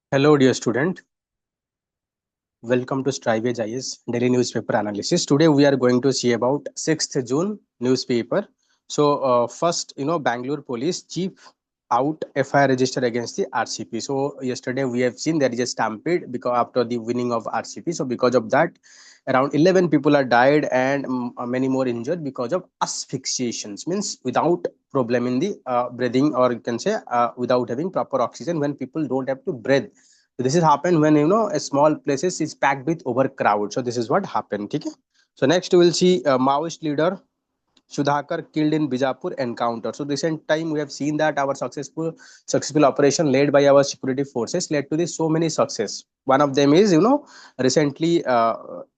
Hello, dear student. Welcome to Strivage IAS Daily Newspaper Analysis. Today we are going to see about 6th June newspaper. First, Bangalore Police Chief out FIR registered against the RCP. So, yesterday we have seen there is a stampede because after the winning of RCP. So, because of that, around 11 people are died and many more injured because of asphyxiations, means without problem in the breathing, or you can say without having proper oxygen when people don't have to breathe. So this is happened when a small places is packed with overcrowd. So this is what happened. Okay. So next we will see Maoist leader Sudhakar killed in Bijapur encounter. So recent time we have seen that our successful operation led by our security forces led to this so many success. One of them is recently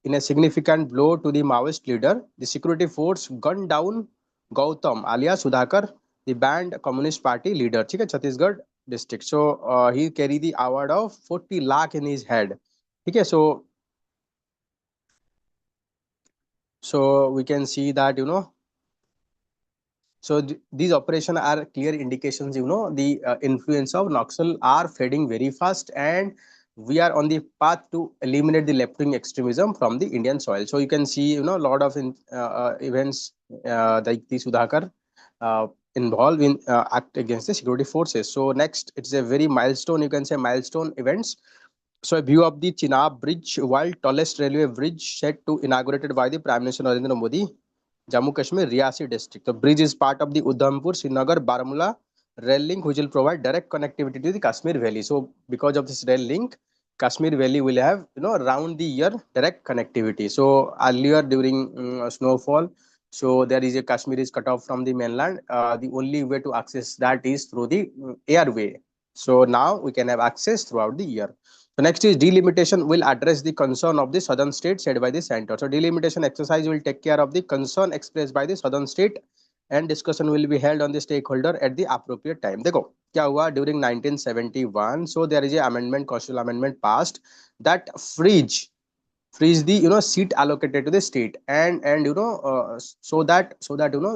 in a significant blow to the Maoist leader, the security force gunned down Gautam alias Sudhakar, the banned Communist Party leader, ठीक है, Chhattisgarh district. So he carried the award of 40 lakh in his head. Okay, so we can see that these operations are clear indications, the influence of Naxal are fading very fast, and we are on the path to eliminate the left-wing extremism from the Indian soil. So you can see, a lot of events like the Sudhakar uh, involved in act against the security forces. So next, it's a very milestone, you can say milestone events. So a view of the Chenab Bridge, world tallest railway bridge set to inaugurated by the Prime Minister Narendra Modi, Jammu Kashmir, Riasi district. The bridge is part of the Udhampur, Srinagar, Baramulla rail link, which will provide direct connectivity to the Kashmir Valley. So because of this rail link, Kashmir Valley will have round the year direct connectivity. So earlier during snowfall, so there is a Kashmir is cut off from the mainland. The only way to access that is through the airway. So now we can have access throughout the year. So next is delimitation will address the concern of the southern state said by the center. So delimitation exercise will take care of the concern expressed by the southern state, and discussion will be held on the stakeholder at the appropriate time. देखो क्या हुआ during 1971. So there is a amendment, constitutional amendment passed that freeze the seat allocated to the state, and so that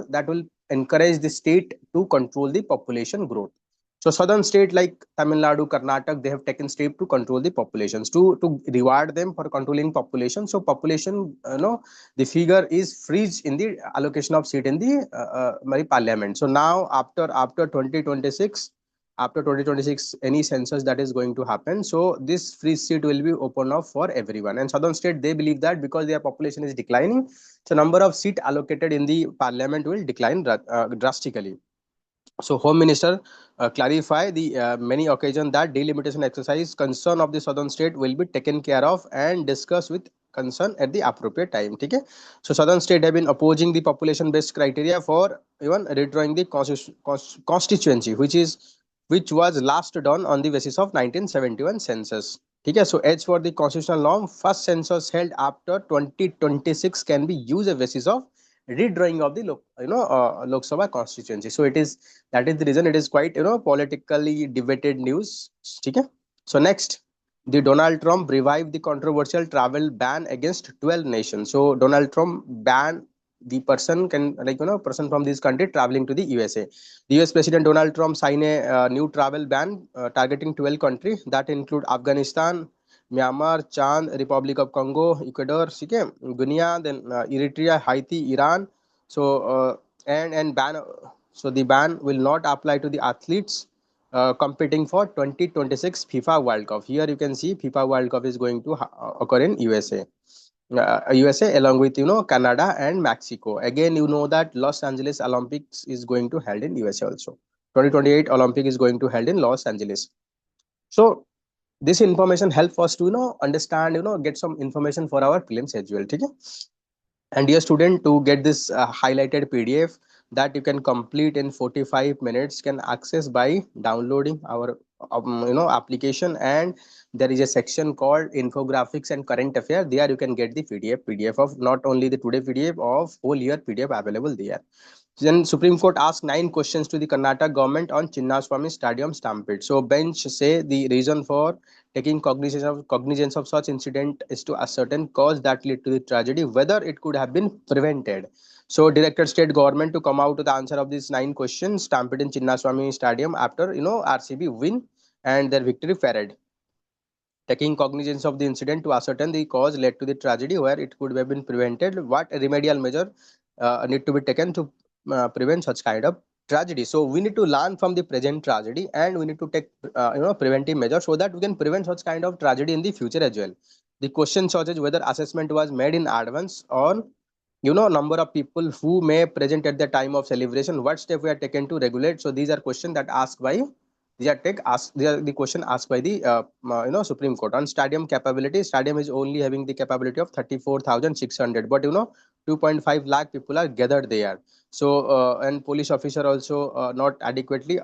that will encourage the state to control the population growth. So southern state like Tamil Nadu, Karnataka, they have taken step to control the populations, to reward them for controlling population. So population, the figure is freeze in the allocation of seat in the parliament. So now after 2026, after 2026 any census that is going to happen, so this free seat will be open up for everyone. And southern state, they believe that because their population is declining, so number of seat allocated in the parliament will decline drastically. So home minister clarify the many occasion that delimitation exercise concern of the southern state will be taken care of and discussed with concern at the appropriate time. Okay. So southern state have been opposing the population based criteria for even redrawing the constituency, which was last done on the basis of 1971 census. Okay. So as for the constitutional norm, first census held after 2026 can be used as basis of redrawing of the Lok Sabha constituency. So that is the reason it is quite politically debated news. Okay. So next, the Donald Trump revived the controversial travel ban against 12 nations. So Donald Trump ban the person can person from this country traveling to the USA. The US President Donald Trump signed a new travel ban targeting 12 countries that include Afghanistan, Myanmar, Chad, Republic of Congo, Ecuador, Guinea, then Eritrea, Haiti, Iran. So and ban. So the ban will not apply to the athletes competing for 2026 FIFA World Cup. Here you can see FIFA World Cup is going to occur in USA. USA along with Canada and Mexico. Again, you know that Los Angeles Olympics is going to held in USA also. 2028 Olympic is going to held in Los Angeles. So this information helps us to understand, get some information for our prelims as well. Okay? And dear student, to get this highlighted PDF that you can complete in 45 minutes, can access by downloading our application. And there is a section called Infographics and Current Affair. There you can get the PDF of not only the today PDF, of whole year PDF available there. Then Supreme Court asked 9 questions to the Karnataka government on Chinnaswamy Stadium stampede. So bench say the reason for taking cognizance of such incident is to ascertain cause that led to the tragedy, whether it could have been prevented. So directed state government to come out with the answer of these 9 questions stampede in Chinnaswamy Stadium after RCB win and their victory parade. taking cognizance of the incident to ascertain the cause led to the tragedy, where it could have been prevented, what remedial measure need to be taken to prevent such kind of tragedy. So we need to learn from the present tragedy, and we need to take preventive measures so that we can prevent such kind of tragedy in the future as well. The question such as whether assessment was made in advance, or number of people who may present at the time of celebration, what step we are taken to regulate. So these are questions that asked by, these are the question asked by the Supreme Court. On stadium capability, stadium is only having the capability of 34,600, but 2.5 lakh people are gathered there. So and police officer also not adequately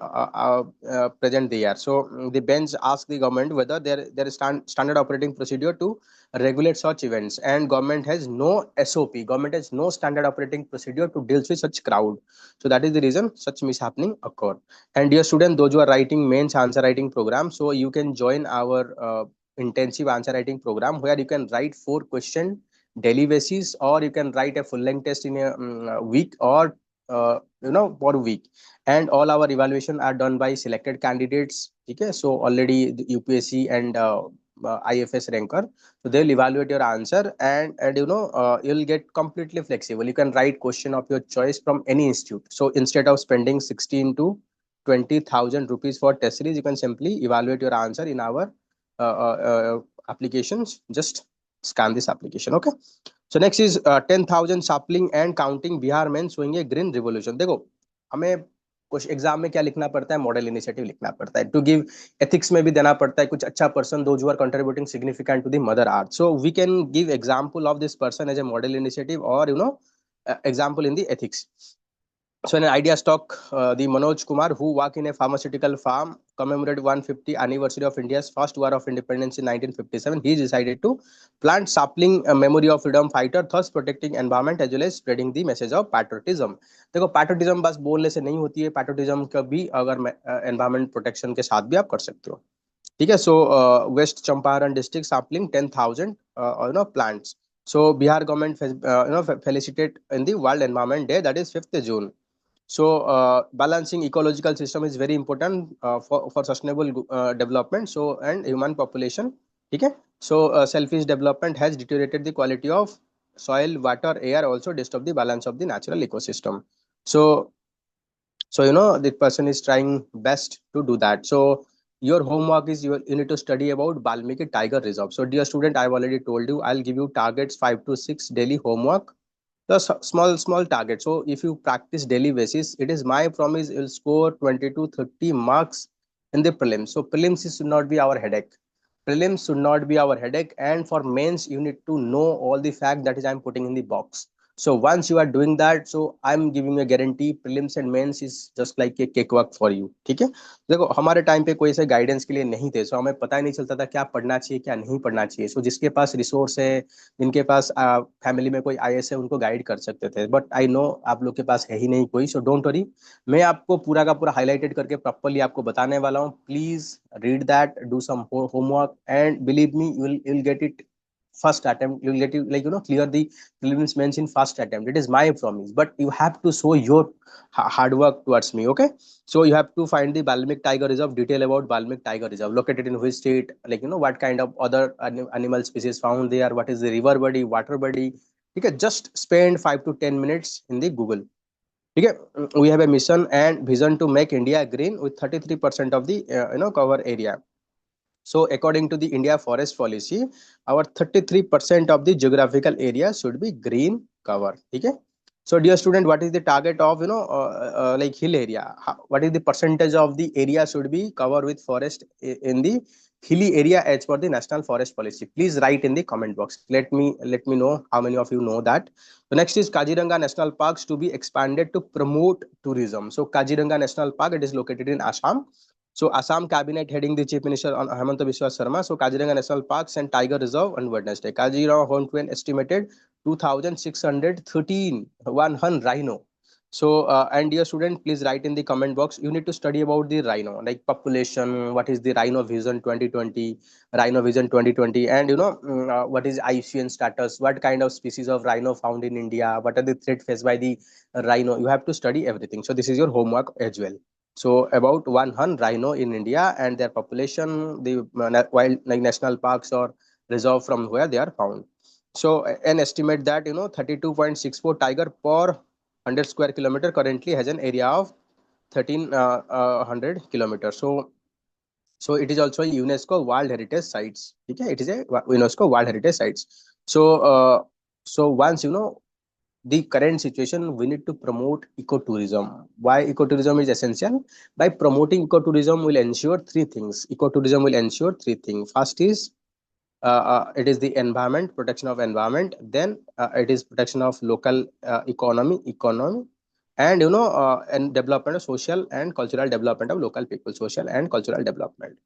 present there. So the bench asked the government whether there is standard operating procedure to regulate such events, and government has no SOP, government has no standard operating procedure to deal with such crowd. So that is the reason such mishappening occur. And dear student, those who are writing mains answer writing program, so you can join our intensive answer writing program, where you can write 4 question daily basis, or you can write a full length test in a week, or per week. And all our evaluation are done by selected candidates. Okay, so already the UPSC and IFS ranker, so they'll evaluate your answer, and you'll get completely flexible. You can write question of your choice from any institute. So instead of spending 16 to 20,000 rupees for test series, you can simply evaluate your answer in our applications. Just scan this application. Okay, so next is 10,000 sapling and counting, Bihar men showing a green revolution. देखो, हमें कुछ exam में क्या लिखना पड़ता है, model initiative लिखना पड़ता है, टू गिव एथिक्स में भी देना पड़ता है कुछ अच्छा person, those who are contributing significant to the mother earth. So we can give example of this person as a model initiative, और example in the ethics. So in an idea stock, the Manoj Kumar, who work in a pharmaceutical farm, commemorated 150 anniversary of India's first war of independence in 1957. He decided to plant sapling, a memory of freedom fighter, thus protecting environment as well as spreading the message of patriotism. देखो, patriotism बस बोलने से नहीं होती है, patriotism का भी अगर environment protection के साथ भी आप कर सकते हो. ठीक है. So West Champaran district sapling 10,000 plants. So Bihar government felicitate in the World Environment Day, that is 5th June. So balancing ecological system is very important for sustainable development. So and human population. Okay. So selfish development has deteriorated the quality of soil, water, air, also disturb the balance of the natural ecosystem. So the person is trying best to do that. So your homework is you need to study about Balmiki Tiger Reserve. So dear student, I've already told you I'll give you targets 5 to 6 daily homework, the small target. So if you practice daily basis, it is my promise you'll score 20 to 30 marks in the prelims. So prelims should not be our headache. Prelims should not be our headache. And for mains, you need to know all the fact that is I'm putting in the box. So once you are doing that, so I'm giving you a guarantee prelims and mains is just like a cakewalk for you. ठीक है. देखो, हमारे time पे कोई ऐसे guidance के लिए नहीं थे, सो हमें पता ही नहीं चलता था क्या पढ़ना चाहिए क्या नहीं पढ़ना चाहिए. सो जिसके पास रिसोर्स है, जिनके पास फैमिली में कोई IAS है, उनको गाइड कर सकते थे. बट आई नो आप लोग के पास है ही नहीं कोई. सो डोंट वरी, मैं आपको पूरा का पूरा हाईलाइटेड करके प्रॉपरली आपको बताने वाला हूँ. Please read that, do some homework, and believe me you will get it first attempt. You will get, clear the prelims mains in first attempt. It is my promise, but you have to show your hard work towards me. Okay, so you have to find the Balmik Tiger Reserve, detail about Balmik Tiger Reserve, located in which state, what kind of other animal species found there, what is the river body, water body. Okay, just spend 5 to 10 minutes in the Google. Okay, we have a mission and vision to make India green with 33% of the cover area. So according to the India forest policy, our 33% of the geographical area should be green cover. Okay. So dear student, what is the target of like hill area? What is the percentage of the area should be covered with forest in the hilly area as per the national forest policy? Please write in the comment box. Let me know how many of you know that. The next is Kaziranga National Parks to be expanded to promote tourism. So Kaziranga National Park, it is located in Assam. So Assam cabinet heading the Chief Minister on Hemanta Biswa Sarma. So Kaziranga National Parks and Tiger Reserve on Wednesday. Kaziranga home to an estimated 2,613 one rhino. So and dear student, please write in the comment box. You need to study about the rhino, like population. What is the Rhino Vision 2020, Rhino Vision 2020, and what is IUCN status? What kind of species of rhino found in India? What are the threat faced by the rhino? You have to study everything. So this is your homework as well. So about 100 rhino in India, and their population, the wild like national parks or reserve from where they are found. So an estimate that 32.64 tiger per 100 square kilometer currently has an area of 1300 kilometers. So it is also a UNESCO World Heritage Sites. Okay, it is a UNESCO World Heritage Sites. So once the current situation, we need to promote ecotourism. Why ecotourism is essential? By promoting ecotourism, will ensure three things. Ecotourism will ensure three things. First is it is the environment, protection of environment. Then it is protection of local economy, and and development of social and cultural development of local people, social and cultural development.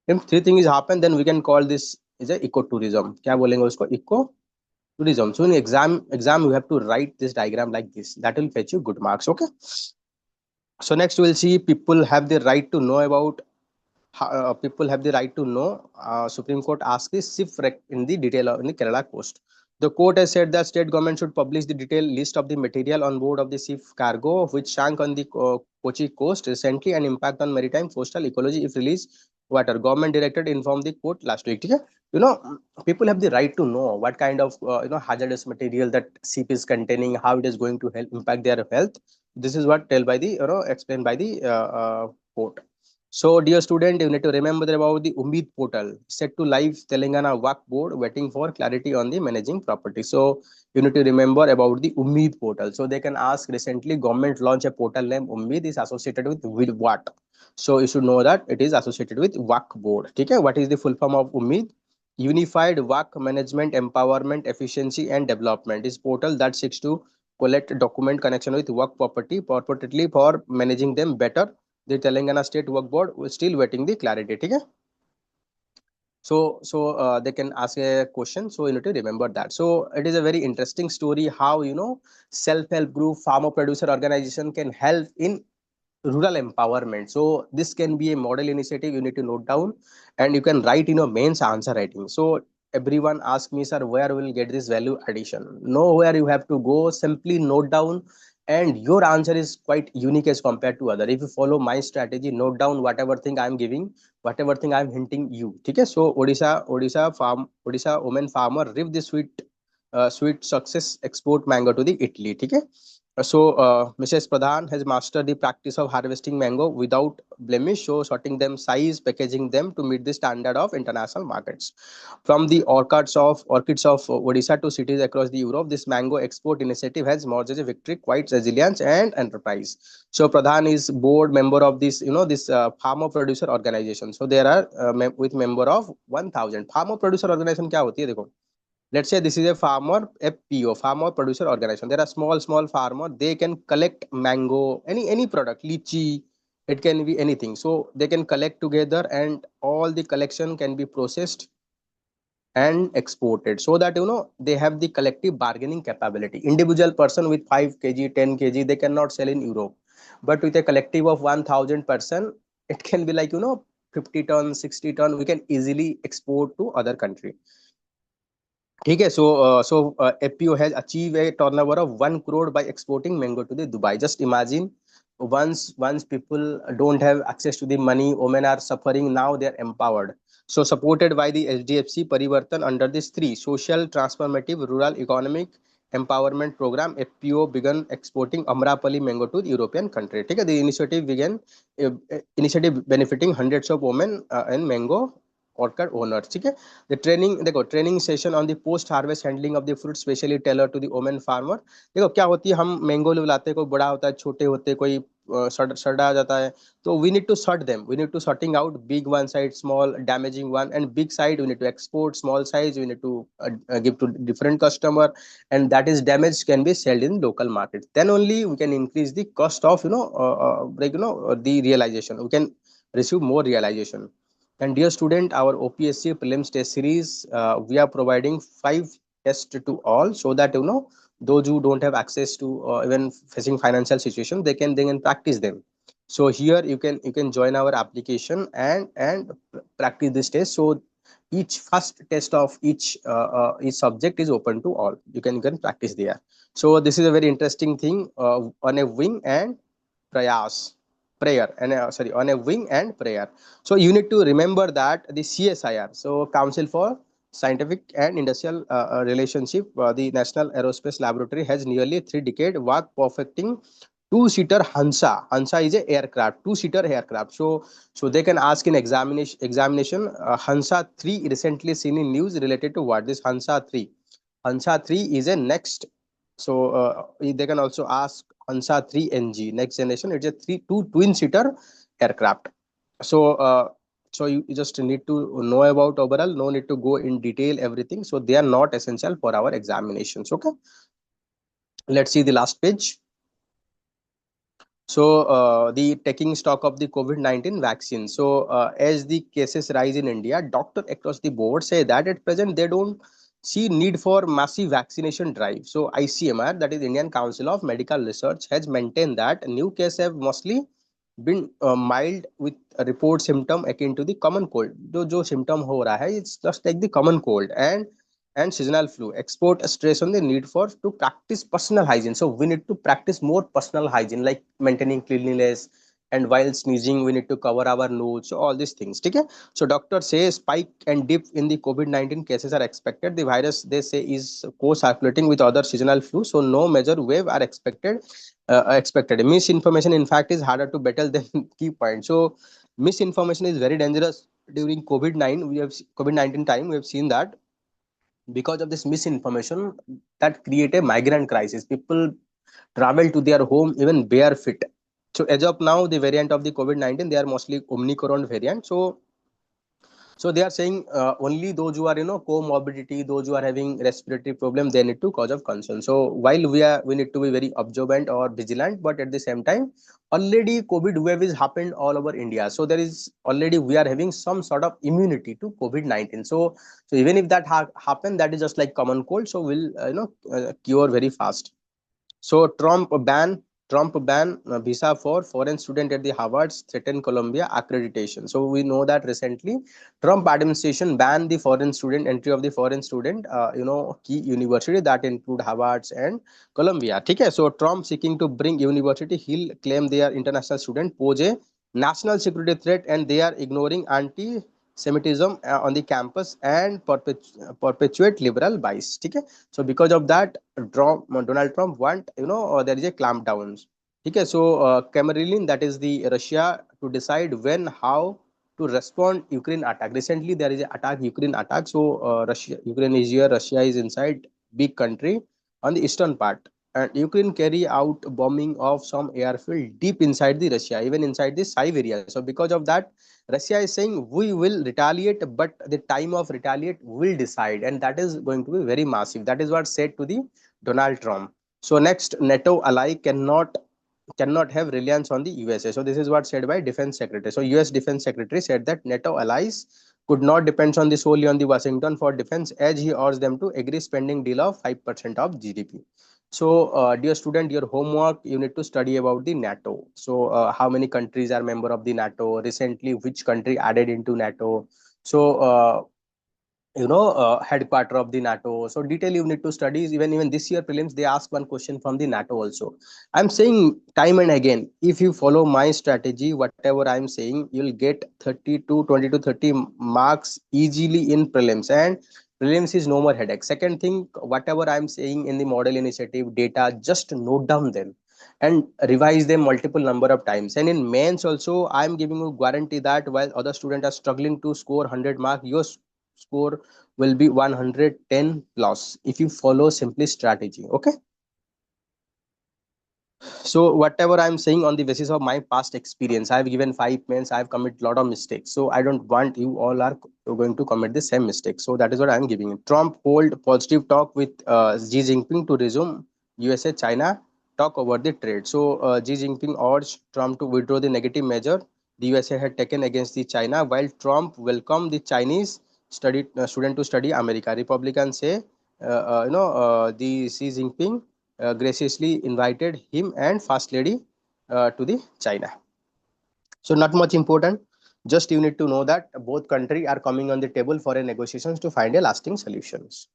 If three things happen, then we can call this is a ecotourism. क्या बोलेंगे उसको? Ecotourism. So in exam you have to write this diagram like this. That will fetch you good marks. Okay. So next we'll see people have the right to know about people have the right to know. Supreme Court asked this in the detail in the Kerala coast. The court has said that state government should publish the detailed list of the material on board of the ship cargo which sank on the Kochi coast recently and impact on maritime coastal ecology if released water. Government directed informed the court last week. Okay? You know, people have the right to know what kind of hazardous material that ship is containing, how it is going to help impact their health. This is what tell by the explained by the court. So, dear student, you need to remember about the Umeed portal set to live Telangana WAC board waiting for clarity on the managing property. So, you need to remember about the Umeed portal. So, they can ask recently government launched a portal named Umeed is associated with what? So, you should know that it is associated with WAC board. Okay, what is the full form of Umeed? Unified WAC Management Empowerment Efficiency and Development is portal that seeks to collect document connection with work property purportedly for managing them better. The Telangana State Work Board was still waiting the clarity. Okay? So they can ask a question. So you need to remember that. So it is a very interesting story how self-help group, farmer producer organization can help in rural empowerment. So this can be a model initiative you need to note down, and you can write mains answer writing. So everyone ask me, sir, where will get this value addition? Nowhere you have to go, simply note down, and your answer is quite unique as compared to other. If you follow my strategy, note down whatever thing I'm giving, whatever thing I'm hinting you. Okay, so Odisha woman farmer reap the sweet success, export mango to the Italy. Okay. So Mrs. Pradhan has mastered the practice of harvesting mango without blemish, so sorting them size, packaging them to meet the standard of international markets. From the orchids of Odisha to cities across the Europe, this mango export initiative has emerged as a victory, quite resilience and enterprise. So Pradhan is board member of this farmer producer organization. So there are with member of 1000 farmer producer organization. क्या होती है देखो, let's say this is a farmer FPO, farmer producer organization. There are small farmer, they can collect mango, any product, lychee, it can be anything. So they can collect together and all the collection can be processed and exported, so that they have the collective bargaining capability. Individual person with 5 kg, 10 kg, they cannot sell in Europe, but with a collective of 1000 person, it can be like 50 ton, 60 ton, we can easily export to other country. Okay, so FPO has achieved a turnover of 1 crore by exporting mango to the Dubai. Just imagine, once people don't have access to the money, women are suffering. Now they are empowered. So supported by the SDFC Parivartan under this three social transformative rural economic empowerment program, FPO began exporting Amrapali mango to the European country. Okay, the initiative benefiting hundreds of women and mango orchard owners. Okay, the training session on the post harvest handling of the fruit specially tailored to the women farmer. देखो क्या होती है, हम mango लाते हैं, कोई बड़ा होता है, छोटे होते हैं, कोई सड़ा आ जाता है. तो we need to sort them, we need to sorting out big one side, small damaging one, and big side we need to export, small size we need to give to different customer, and that is damaged can be sold in local market. Then only we can increase the cost of the realization, we can receive more realization. And dear student, our OPSC prelims test series, we are providing 5 tests to all, so that those who don't have access to even facing financial situation, they can practice them. So here you can join our application and practice this test. So each first test of each subject is open to all. You can practice there. So this is a very interesting thing on a wing and prayas. prayer and sorry, on a wing and prayer. So you need to remember that the CSIR, so Council for Scientific and Industrial Relationship, the National Aerospace Laboratory, has nearly 3 decade work perfecting two-seater Hansa. Hansa is a aircraft, two-seater aircraft. So they can ask in examination. Hansa 3 recently seen in news related to what? This Hansa 3. Hansa 3 is a next. So they can also ask Hansa 3 NG, next generation. It's a two twin-seater aircraft. So you just need to know about overall. No need to go in detail everything. So they are not essential for our examinations. Okay. Let's see the last page. So, the taking stock of the COVID-19 vaccine. So, as the cases rise in India, doctors across the board say that at present they don't see need for massive vaccination drive. So, ICMR, that is Indian Council of Medical Research, has maintained that new cases have mostly been mild with a report symptom akin to the common cold. जो symptom हो रहा है, it's just like the common cold and seasonal flu. Export stress on the need for to practice personal hygiene. So we need to practice more personal hygiene, like maintaining cleanliness, and while sneezing we need to cover our nose. So all these things. Okay. So doctor says spike and dip in the COVID-19 cases are expected. The virus, they say, is co-circulating with other seasonal flu, so no major wave are expected. Misinformation in fact is harder to battle than key point. So misinformation is very dangerous during COVID-19 time. We have seen that because of this misinformation that create a migrant crisis. People travel to their home even barefoot. So as of now, the variant of the COVID-19, they are mostly Omicron variant. So they are saying only those who are comorbidity, those who are having respiratory problem, they need to cause of concern. So while we need to be very observant or vigilant, but at the same time, already COVID wave is happened all over India. So there is already we are having some sort of immunity to COVID-19. So even if that happen, that is just like common cold. So will cure very fast. So Trump ban visa for foreign student at the Harvard's threatened Columbia accreditation. So we know that recently Trump administration banned the foreign student entry of the foreign student, key university that include Harvard's and Columbia. Okay, so Trump seeking to bring university, he'll claim their international student pose a national security threat, and they are ignoring anti-Semitism on the campus and perpetuate liberal bias. Okay, so because of that, Donald Trump want there is a clampdown. Okay, so Cameroon, that is the Russia, to decide when, how to respond Ukraine attack. Recently there is a attack, Ukraine attack. So Ukraine is here, Russia is inside big country on the eastern part, and Ukraine carry out bombing of some airfield deep inside the Russia, even inside the Siberia. So because of that, Russia is saying we will retaliate, but the time of retaliate will decide, and that is going to be very massive. That is what said to the Donald Trump. So next, NATO ally cannot have reliance on the USA. So this is what said by Defense Secretary. So US Defense Secretary said that NATO allies could not depend on the solely on the Washington for defense, as he urged them to agree spending deal of 5% of GDP. So dear student, your homework, you need to study about the NATO. So how many countries are member of the NATO? Recently, which country added into NATO? So headquarter of the NATO. So detail you need to study. Even this year prelims, they ask one question from the NATO also. I'm saying time and again, if you follow my strategy, whatever I'm saying, you'll get 30 to 20 to 30 marks easily in prelims, and prelims is no more headache. Second thing, whatever I'm saying in the model initiative data, just note down them and revise them multiple number of times. And in mains also, I'm giving you guarantee that while other students are struggling to score 100 mark, your score will be 110 plus if you follow simply strategy. Okay, so whatever I'm saying on the basis of my past experience, I've given 5 mains, I've committed a lot of mistakes, so I don't want you all are going to commit the same mistake. So that is what I'm giving you. Trump hold positive talk with Xi Jinping to resume USA China talk over the trade. So Xi Jinping urged Trump to withdraw the negative measure the USA had taken against the China, while Trump welcomed the Chinese student to study America. Republicans say the Xi Jinping graciously invited him and First Lady to the China. So not much important. Just you need to know that both countries are coming on the table for a negotiations to find a lasting solutions.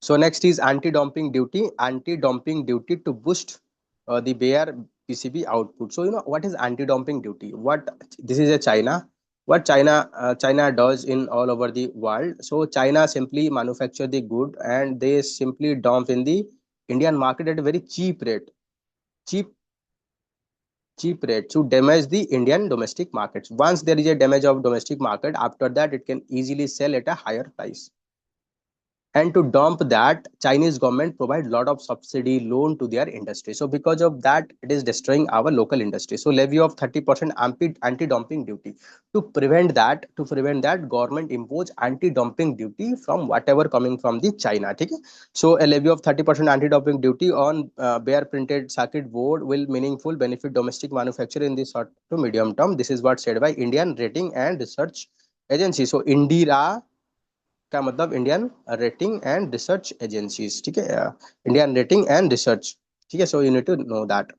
So next is anti-dumping duty. Anti-dumping duty to boost the bare PCB output. So what is anti-dumping duty? What this is a China. What China does in all over the world. So China simply manufacture the good and they simply dump in the Indian market at a very cheap cheap rate to damage the Indian domestic markets. Once there is a damage of domestic market, after that it can easily sell at a higher price. And to dump that, Chinese government provide lot of subsidy loan to their industry. So because of that, it is destroying our local industry. So levy of 30% anti-dumping duty. To prevent that, government impose anti-dumping duty from whatever coming from the China. Okay? So a levy of 30% anti-dumping duty on bare printed circuit board will meaningful benefit domestic manufacturer in the short to medium term. This is what said by Indian Rating and Research Agency. So Indira का मतलब Indian rating and research agencies ठीक है Indian rating and research ठीक है so you need to know that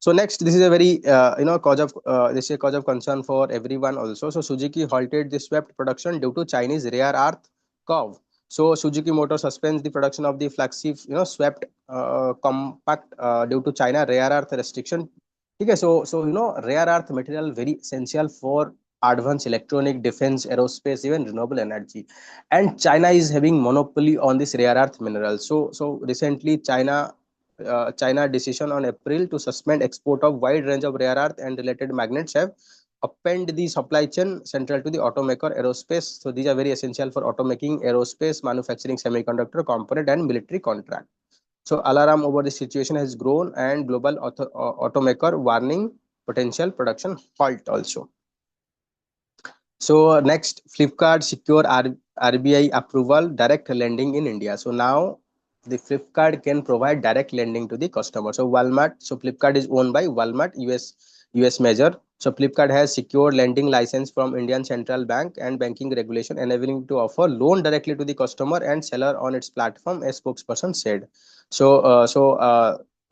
so next this is a very this is a cause of concern for everyone also. So Suzuki halted the swept production due to Chinese rare earth curve. So Suzuki Motor suspends the production of the flagship swept compact due to China rare earth restriction. Okay, so rare earth material very essential for advanced electronic defense aerospace even renewable energy, and China is having monopoly on this rare earth mineral. So recently China decision on April to suspend export of wide range of rare earth and related magnets have upend the supply chain central to the automaker aerospace. So these are very essential for automaking aerospace manufacturing semiconductor component and military contract. So alarm over the situation has grown and global automaker warning potential production halt also. So next, Flipkart secure RBI approval direct lending in India. So now the Flipkart can provide direct lending to the customer. So Walmart, so Flipkart is owned by Walmart, US major. So Flipkart has secured lending license from Indian Central Bank and banking regulation, enabling to offer loan directly to the customer and seller on its platform, a spokesperson said. So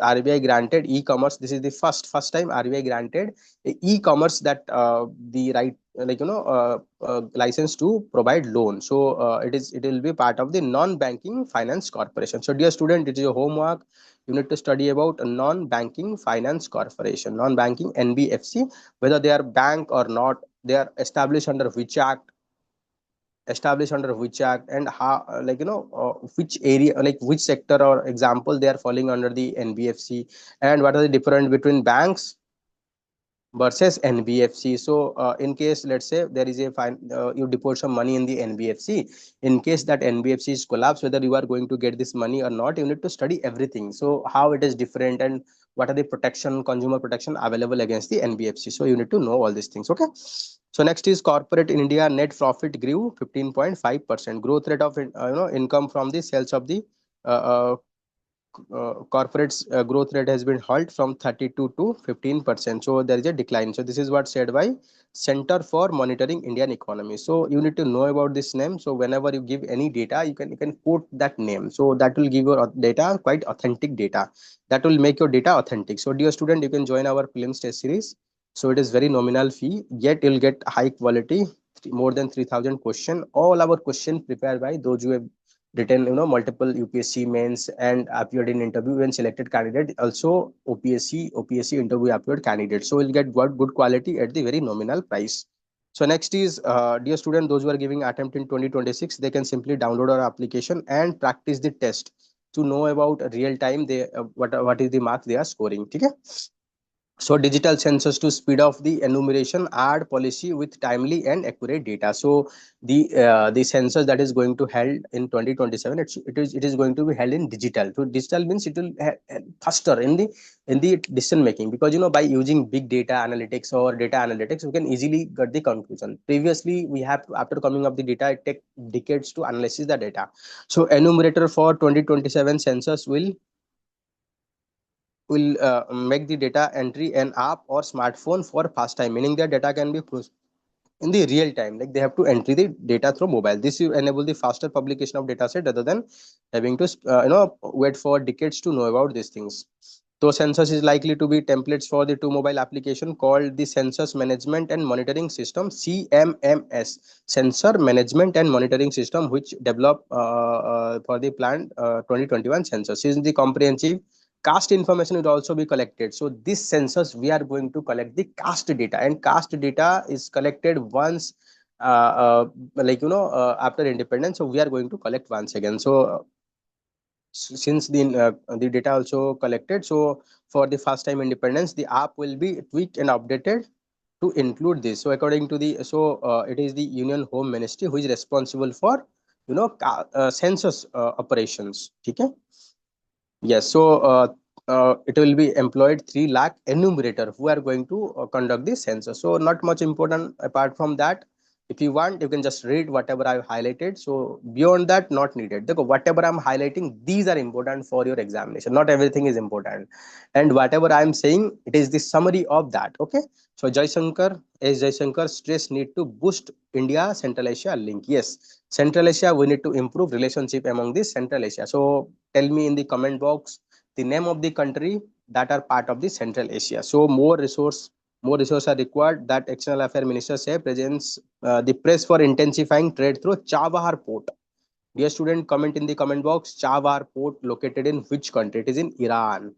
RBI granted e-commerce. This is the first time RBI granted e-commerce that the right license to provide loan. So it will be part of the non-banking finance corporation. So dear student, it is your homework. You need to study about a non-banking finance corporation, non-banking NBFC, whether they are bank or not, they are established under which act and how which area, like which sector or example they are falling under the NBFC, and what are the difference between banks versus NBFC. So in case let's say there is a fine, you deposit some money in the NBFC. In case that NBFC is collapsed, whether you are going to get this money or not, you need to study everything. So how it is different and what are the protection, consumer protection available against the NBFC. So you need to know all these things. Okay. So next is corporate in India net profit grew 15.5%. Growth rate of income from the sales of the uh, uh, corporate's growth rate has been halt from 32 to 15%. So there is a decline. So this is what said by Center for Monitoring Indian Economy. So you need to know about this name. So whenever you give any data, you can quote that name. So that will give your data quite authentic data. That will make your data authentic. So dear student, you can join our Prelims test series. So it is very nominal fee, yet you'll get high quality, more than 3,000 question. All our question prepared by those who have written multiple UPSC mains and appeared in interview when selected candidate, also OPSC interview appeared candidate. So we'll get good quality at the very nominal price. So next is dear student, those who are giving attempt in 2026, they can simply download our application and practice the test to know about real time they what is the mark they are scoring. Okay. So digital census to speed up the enumeration add policy with timely and accurate data. So the census that is going to held in 2027, it is going to be held in digital. So digital means it will faster in the decision making, because by using big data analytics or data analytics, we can easily get the conclusion. Previously we have to, after coming up the data, it take decades to analyze the data. So enumerator for 2027 census will make the data entry an app or smartphone for fast time, meaning that data can be in the real time, like they have to enter the data through mobile. This will enable the faster publication of data set rather than having to wait for decades to know about these things. So census is likely to be templates for the two mobile application called the census management and monitoring system, CMMS, sensor management and monitoring system, which developed for the planned 2021 census. Is the comprehensive caste information will also be collected. So this census we are going to collect the caste data, and caste data is collected once after independence. So we are going to collect once again. So since the data also collected, so for the first time independence, the app will be tweaked and updated to include this. So according to the, it is the Union Home Ministry who is responsible for census operations. Okay. Yes, so it will be employed 3 lakh enumerator who are going to conduct the census. So not much important apart from that. If you want, you can just read whatever I've highlighted. So beyond that, not needed. Look, whatever I'm highlighting, these are important for your examination. Not everything is important. And whatever I'm saying, it is the summary of that. Okay. So Jaishankar stress need to boost India Central Asia link. Yes, Central Asia, we need to improve relationship among the Central Asia. So tell me in the comment box the name of the country that are part of the Central Asia. So more resource are required. That External Affairs Minister say presents the press for intensifying trade through Chabahar port. Dear student, comment in the comment box. Chabahar port located in which country? It is in Iran.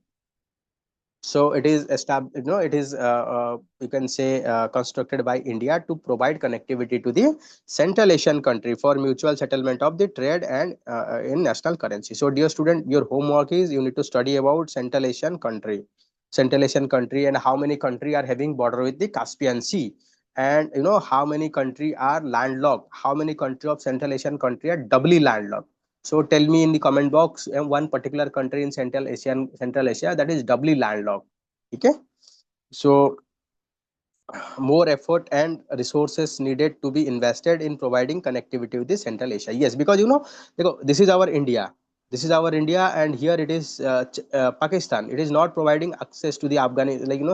So it is established, it is you can say constructed by India to provide connectivity to the Central Asian country for mutual settlement of the trade and in national currency. So dear student, your homework is you need to study about Central Asian country, and how many country are having border with the Caspian Sea, and how many country are landlocked, how many country of Central Asian country are doubly landlocked. So tell me in the comment box one particular country in Central Asia that is doubly landlocked. Okay. So more effort and resources needed to be invested in providing connectivity with the Central Asia. Yes, because this is our India. This is our India, and here it is Pakistan. It is not providing access to the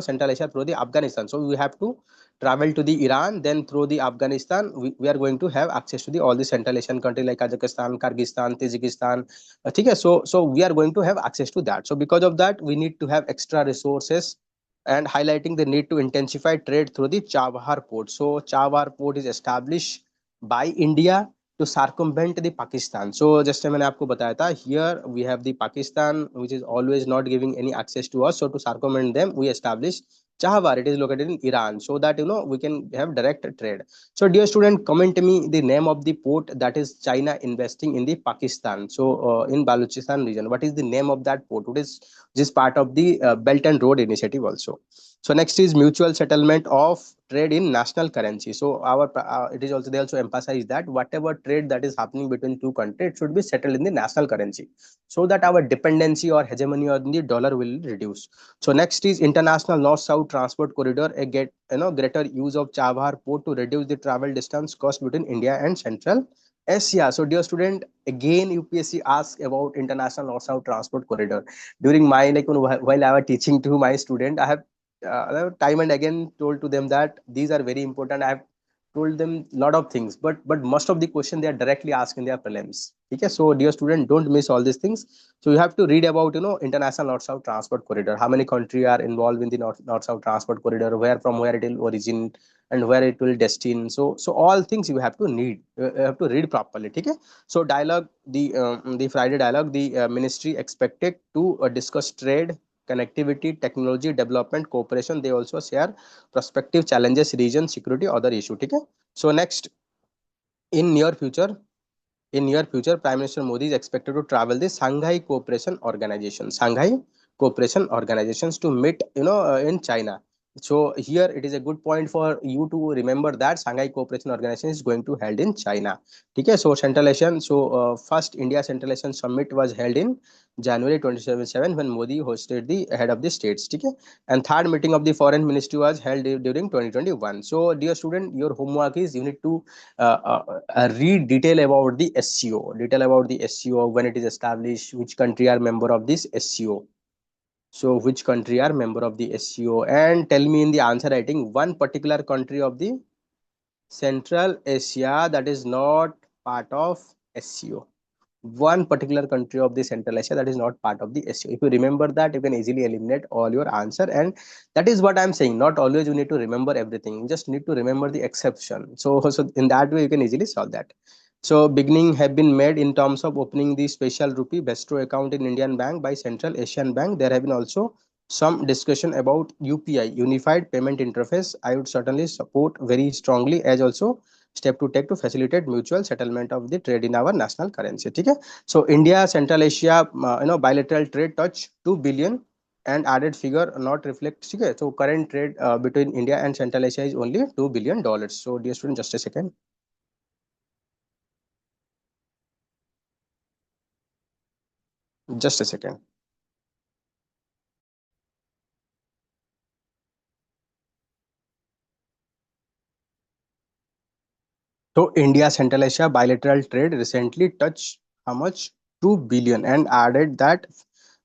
Central Asia through the Afghanistan. So we have to travel to the Iran, then through the Afghanistan, we are going to have access to the all the Central Asian country like Kazakhstan, Kyrgyzstan, Tajikistan. Okay, so we are going to have access to that. So because of that, we need to have extra resources, and highlighting the need to intensify trade through the Chabahar port. So Chabahar port is established by India to circumvent the Pakistan. So just मैंने आपको बताया था, here we have the Pakistan which is always not giving any access to us. So to circumvent them, we establish Chabahar. It is located in Iran, so that we can have direct trade. So dear student, comment me the name of the port that is China investing in the Pakistan. So in Balochistan region, what is the name of that port? It is this part of the Belt and Road Initiative also. So next is mutual settlement of trade in national currency. So it is also, they also emphasize that whatever trade that is happening between two countries, it should be settled in the national currency, so that our dependency or hegemony on the dollar will reduce. So next is international north-south transport corridor, a greater use of Chabahar port to reduce the travel distance cost between India and Central Asia. So dear student, again UPSC asks about international north-south transport corridor. During my while I was teaching to my student, I have time and again told to them that these are very important. I have told them lot of things, but most of the question they are directly asked in their prelims. Okay, so dear student, don't miss all these things. So you have to read about international north-south transport corridor. How many countries are involved in the north-south transport corridor? Where from where it will origin and where it will destine. So all things you have to read. You have to read properly. Okay. So dialogue, the Friday dialogue, the ministry expected to discuss trade, connectivity, technology development, cooperation. They also share prospective challenges, region, security, other issue. Okay. So next, in near future, Prime Minister Modi is expected to travel the Shanghai Cooperation Organizations to meet, in China. So here it is a good point for you to remember that Shanghai Cooperation Organization is going to held in China. Okay, so Central Asian, first India Central Asian Summit was held in January 2017 when Modi hosted the head of the states. Okay, and third meeting of the foreign ministry was held during 2021. So dear student, your homework is you need to read detail about the SCO, when it is established, which country are member of this SCO. So which country are member of the SCO, and tell me in the answer writing one particular country of the Central Asia that is not part of SCO. One particular country of the Central Asia that is not part of the SCO. If you remember that, you can easily eliminate all your answer. And that is what I'm saying. Not always you need to remember everything. You just need to remember the exception. So in that way, you can easily solve that. So beginning have been made in terms of opening the special rupee bestow account in Indian Bank by Central Asian Bank. There have been also some discussion about UPI, Unified Payment Interface. I would certainly support very strongly as also step to take to facilitate mutual settlement of the trade in our national currency. Okay? So India, Central Asia, bilateral trade touch 2 billion and added figure not reflect. Okay? So current trade between India and Central Asia is only $2 billion. So dear student, just a second. Just a second. So India Central Asia bilateral trade recently touched how much? 2 billion and added that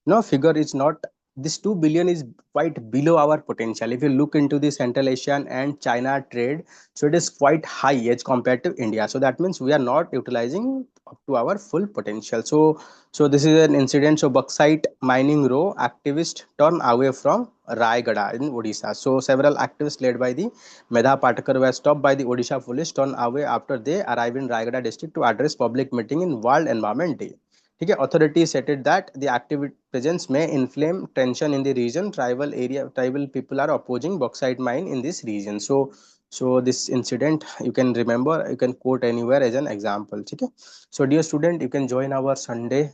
no figure is not, this 2 billion is quite below our potential. If you look into the Central Asian and China trade, so it is quite high as compared to India. So that means we are not utilizing up to our full potential. So this is an incident. So bauxite mining row activists turn away from Raigada in Odisha. So several activists led by the Medha Patakar were stopped by the Odisha police, turned away after they arrived in Raigada district to address public meeting in World Environment Day. Okay, authorities stated that the active presence may inflame tension in the region. Tribal people are opposing bauxite mine in this region. So this incident you can remember, you can quote anywhere as an example. Okay, so dear student, you can join our Sunday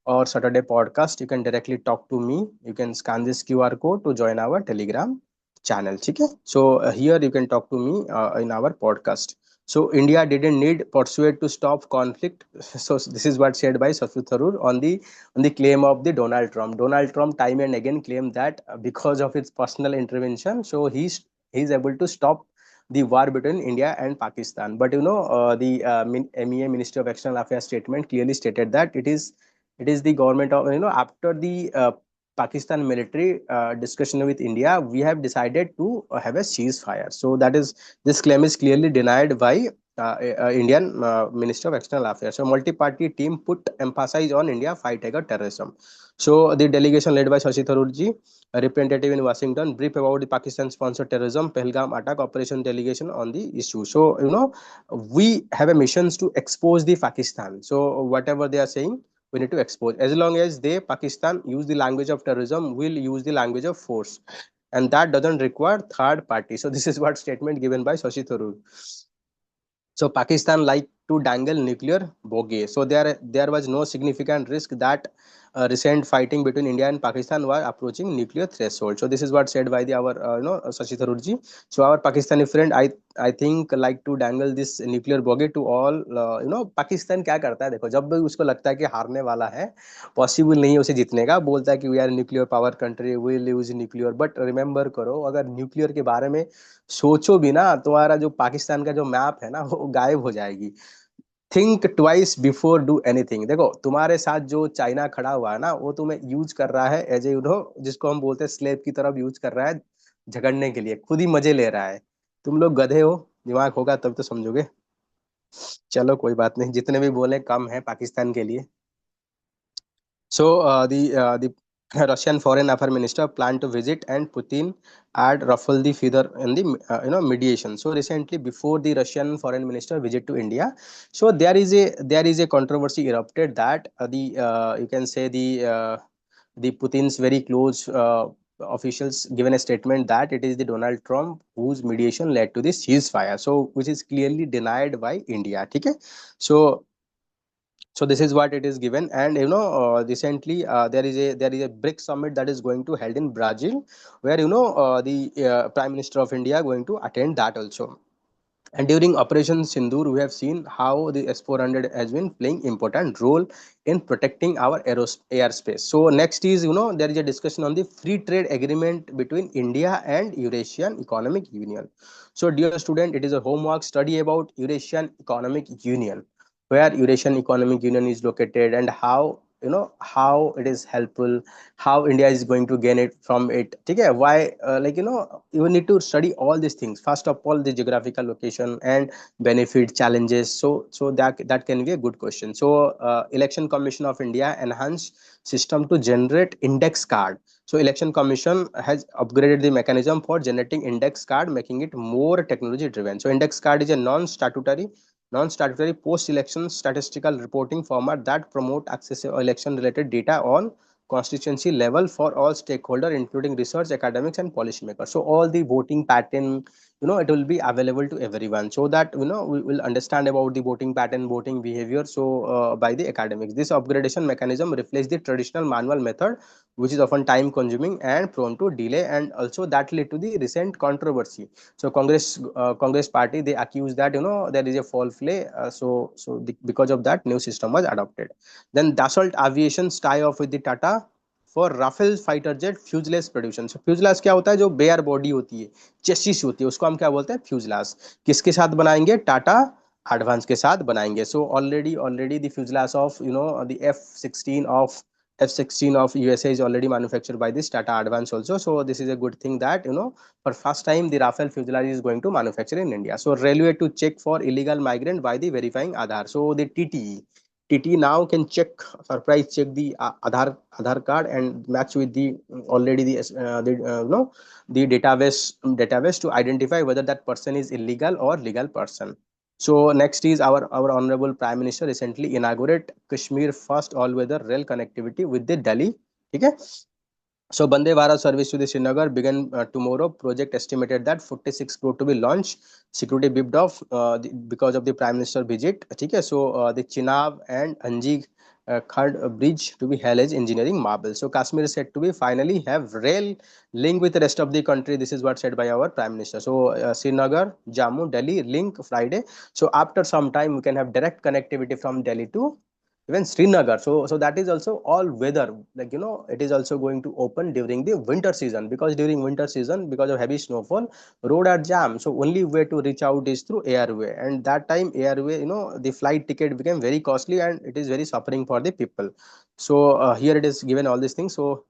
or Saturday podcast. You can directly talk to me. You can scan this QR code to join our Telegram channel. Okay, so here you can talk to me in our podcast. So India didn't need persuade to stop conflict. So this is what said by Shashi Tharoor on the claim of the Donald Trump. Donald Trump time and again claimed that because of its personal intervention, so he's able to stop the war between India and Pakistan. But the MEA Ministry of External Affairs statement clearly stated that it is the government of after the Pakistan military discussion with India, we have decided to have a ceasefire. So that is, this claim is clearly denied by Indian Minister of External Affairs. So multi-party team put emphasis on India fight against terrorism. So the delegation led by Shashi Tharoor ji, a representative in Washington, brief about the Pakistan-sponsored terrorism, Pahalgam attack operation delegation on the issue. So we have a mission to expose the Pakistan. So whatever they are saying, we need to expose. As long as they Pakistan use the language of terrorism, will use the language of force, and that doesn't require third party. So this is what statement given by Shashi Tharoor. So Pakistan like to dangle nuclear bogey. So there was no significant risk that recent fighting between India and Pakistan were approaching nuclear threshold. So this is what said by the our Shashi Tharoor ji. So our Pakistani friend, I think like to dangle this nuclear bogey to all. Pakistan क्या करता है, देखो जब भी उसको लगता है कि हारने वाला है, पॉसिबल नहीं है उसे जीतने का, बोलता है कि we are nuclear power country, we use nuclear. But remember करो, अगर न्यूक्लियर के बारे में सोचो भी ना, तुम्हारा जो पाकिस्तान का जो मैप है ना वो गायब हो जाएगी. Think twice before do anything. देखो तुम्हारे साथ जो चाइना खड़ा हुआ है ना, वो तुम्हें यूज कर रहा है एज ए जिसको हम बोलते हैं स्लेव की तरफ यूज कर रहा है झगड़ने के लिए, खुद ही मजे ले रहा है. तुम लोग गधे हो, दिमाग होगा तब तो समझोगे. चलो कोई बात नहीं, जितने भी बोले कम है पाकिस्तान के लिए. So the Russian Foreign Affairs Minister planned to visit, and Putin had ruffled the feather in the mediation. So recently, before the Russian Foreign Minister visit to India, so there is a controversy erupted that you can say the Putin's very close officials given a statement that it is the Donald Trump whose mediation led to this ceasefire. So which is clearly denied by India. Okay, so this is what it is given. And recently there is a BRIC summit that is going to held in Brazil, where the Prime Minister of India going to attend that also. And during Operation Sindoor, we have seen how the S-400 has been playing important role in protecting our airspace. So next is, there is a discussion on the free trade agreement between India and Eurasian Economic Union. So dear student, it is a homework study about Eurasian Economic Union, where Eurasian Economic Union is located, and how it is helpful, how India is going to gain it from it. Okay, why you need to study all these things. First of all, the geographical location and benefit challenges. So that can be a good question. So Election Commission of India enhanced system to generate index card. So Election Commission has upgraded the mechanism for generating index card, making it more technology driven. So index card is a non-statutory non-statutory post-election statistical reporting format that promote accessible election-related data on constituency level for all stakeholders, including research, academics, and policymakers. So all the voting pattern, it will be available to everyone, so that we will understand about the voting pattern, voting behavior. So by the academics, this upgradation mechanism replaces the traditional manual method, which is often time consuming and prone to delay, and also that led to the recent controversy. So Congress party, they accuse that there is a foul play. Because of that, new system was adopted. Then Dassault Aviation tie off with the Tata for Rafale fighter jet fuselage production. So fuselage क्या होता है, जो bear body होती है, chassis होती है, उसको हम क्या बोलते हैं, फ्यूजलास. किसके साथ बनाएंगे, टाटा एडवांस के साथ बनाएंगे. So already the fuselage of the F-16 of USA is already manufactured by this Tata Advance also. So this is a good thing that for first time the Rafale fuselage is going to manufacture in India. So railway to check for illegal migrant by the verifying Aadhaar. So the TT now can check the Aadhaar card and match with the already the database to identify whether that person is illegal or legal person. So next is our honorable Prime Minister recently inaugurated Kashmir first all-weather rail connectivity with the Delhi. Okay. So Bande Bharat service to the Srinagar began tomorrow. Project estimated that 46 crore to be launched. Security beefed off because of the Prime Minister visit. Okay. So the Chenab and Anji Khand bridge to be held as engineering marvel. So Kashmir is said to be finally have rail link with the rest of the country. This is what said by our Prime Minister. So Srinagar, Jammu, Delhi link Friday. So after some time we can have direct connectivity from Delhi to even Srinagar. So that is also all weather. Like it is also going to open during the winter season, because during winter season, because of heavy snowfall, road are jammed. So only way to reach out is through airway, and that time airway, the flight ticket became very costly, and it is very suffering for the people. So here it is given all these things. So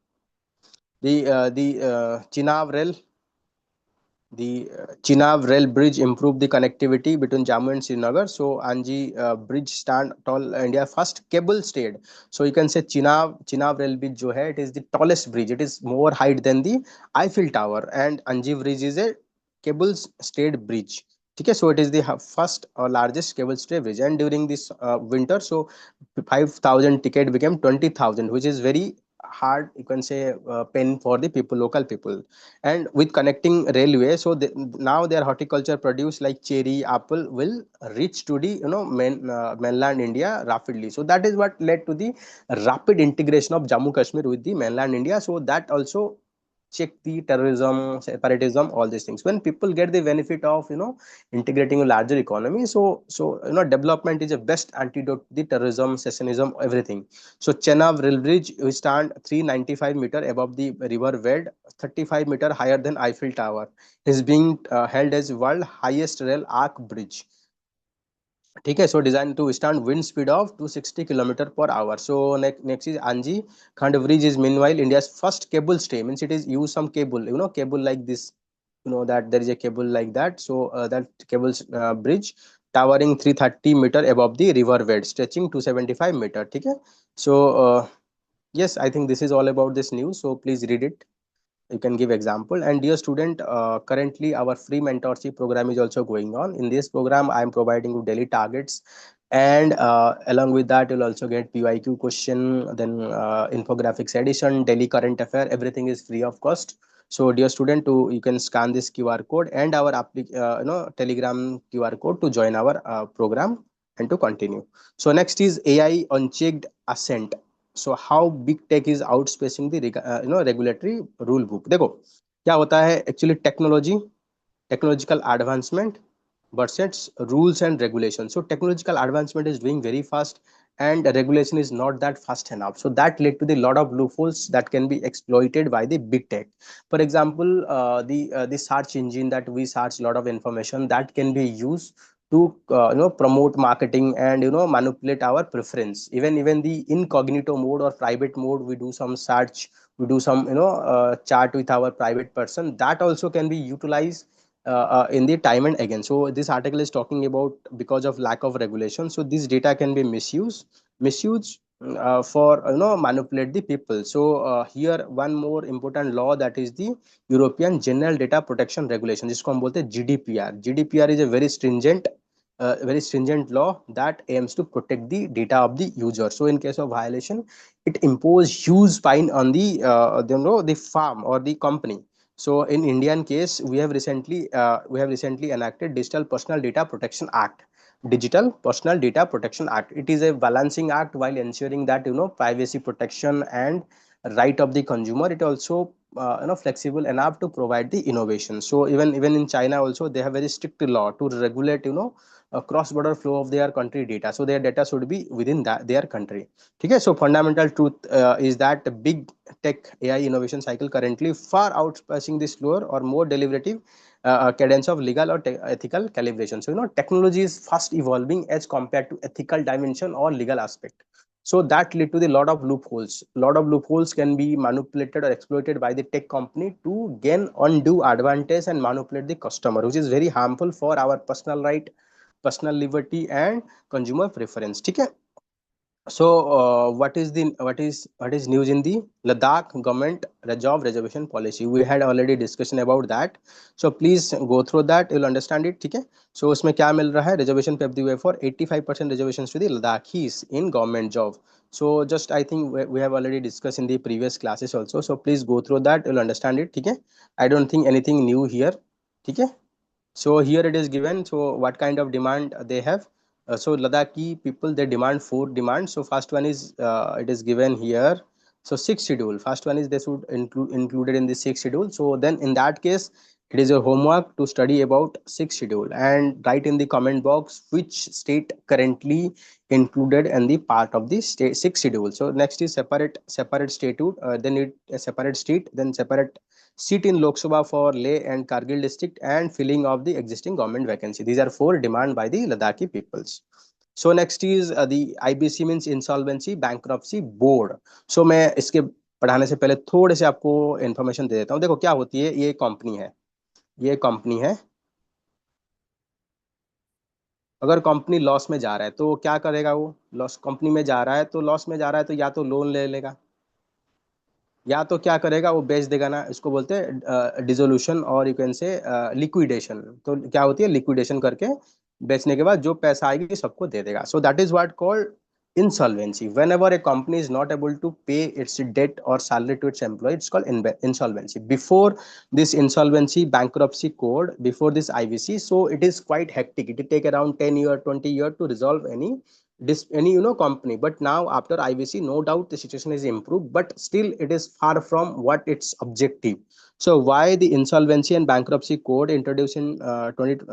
the Chenab rail, the Chenab rail bridge improved the connectivity between Jammu and Srinagar. So Anji bridge stand tall, India first cable stayed. So you can say Chenab rail bridge जो है, it is the tallest bridge. It is more height than the Eiffel Tower, and Anji bridge is a cable stayed bridge. Okay, so it is the first or largest cable stayed bridge, and during this winter, so 5,000 ticket became 20,000, which is very hard, you can say, pain for the people, local people. And with connecting railway, so now their horticulture produce like cherry, apple will reach to the mainland India rapidly. So that is what led to the rapid integration of Jammu Kashmir with the mainland India. So that also check the terrorism, separatism, all these things. When people get the benefit of integrating a larger economy, so development is the best antidote to the terrorism, secessionism, everything. So Chenab rail bridge we stand 395 meter above the river bed, 35 meter higher than Eiffel Tower, is being held as world highest rail arc bridge. Okay, so designed to withstand wind speed of 260 km/h. So next is Anji Khand bridge is meanwhile India's first cable stay. Means it is use some cable, cable like this, that there is a cable like that. So that cable bridge towering 330 meter above the river bed, stretching 275 meter. Okay, so yes, I think this is all about this news. So please read it, you can give example. And dear student, currently our free mentorship program is also going on. In this program I am providing you daily targets, and along with that you'll also get PYQ question, then infographics edition, daily current affair, everything is free of cost. So dear student, you can scan this QR code and our telegram QR code to join our program and to continue. So next is AI unchecked ascent. So how big tech is outspacing the regulatory rule book. देखो क्या होता है actually, technological advancement versus rules and regulations. So technological advancement is doing very fast, and regulation is not that fast enough. So that led to the lot of loopholes that can be exploited by the big tech. For example, the search engine that we search a lot of information that can be used to promote marketing and manipulate our preference. Even the incognito mode or private mode, we do some search, we do some chat with our private person, that also can be utilized in the time and again. So this article is talking about because of lack of regulation, so this data can be misused for manipulate the people. So here one more important law, that is the European General Data Protection Regulation, जिसको हम बोलते हैं GDPR. GDPR is a very stringent very stringent law that aims to protect the data of the user. So in case of violation, it impose huge fine on the farm or the company. So in Indian case, we have recently enacted Digital Personal Data Protection Act. Digital Personal Data Protection Act. It is a balancing act while ensuring that privacy protection and right of the consumer. It also flexible enough to provide the innovation. So even in China also, they have very strict law to regulate cross border flow of their country data. So their data should be within that their country. Okay, so fundamental truth is that the big tech AI innovation cycle currently far outpacing the slower or more deliberative cadence of legal or ethical calibration. So technology is fast evolving as compared to ethical dimension or legal aspect. So that lead to the lot of loopholes. Lot of loopholes can be manipulated or exploited by the tech company to gain undue advantage and manipulate the customer, which is very harmful for our personal right, personal liberty and consumer preference. Okay. So what is news in the Ladakh government job reservation policy? We had already discussion about that. So please go through that. You'll understand it. ठीक है. So उसमें क्या मिल रहा है? Reservation paved the way for 85% reservations to the Ladakhis in government job. So just I think we have already discussed in the previous classes also. So please go through that. You'll understand it. ठीक है. I don't think anything new here. ठीक है. So here it is given. So what kind of demand they have? So Ladakhi people, they demand four demands. So first one is it is given here. So six schedule. First one is they should included in the six schedule. So then in that case, it is your homework to study about six schedule and write in the comment box which state currently included in the part of the state six schedule. So next is separate statute. Then it a separate state. Then separate seat in Lok Sabha for Leh and Kargil district, and filling of the existing government vacancy. These are four demand by the Ladakhi peoples. So next is the IBC means insolvency bankruptcy board. So मैं इसके पढ़ाने से पहले थोड़े से आपको information दे देता हूँ. देखो क्या होती है, ये कंपनी है. अगर कंपनी लॉस में जा रहा है तो क्या करेगा? वो लॉस कंपनी में जा रहा है तो लॉस में जा रहा है तो या तो लोन ले लेगा, या तो क्या करेगा, वो बेच देगा ना. इसको बोलते हैं डिसोल्यूशन और यू कैन से लिक्विडेशन. तो क्या होती है, लिक्विडेशन करके बेचने के बाद जो पैसा आएगी सबको दे देगा. So that is what called insolvency. Whenever a company is not able to pay its debt or salary to its employee, it's called insolvency. Before this insolvency bankruptcy code, before this IVC, so it is quite hectic. It will take around 10 year 20 year to resolve any company. But now after IVC, no doubt the situation is improved, but still it is far from what its objective. So why the insolvency and bankruptcy code introduced in 20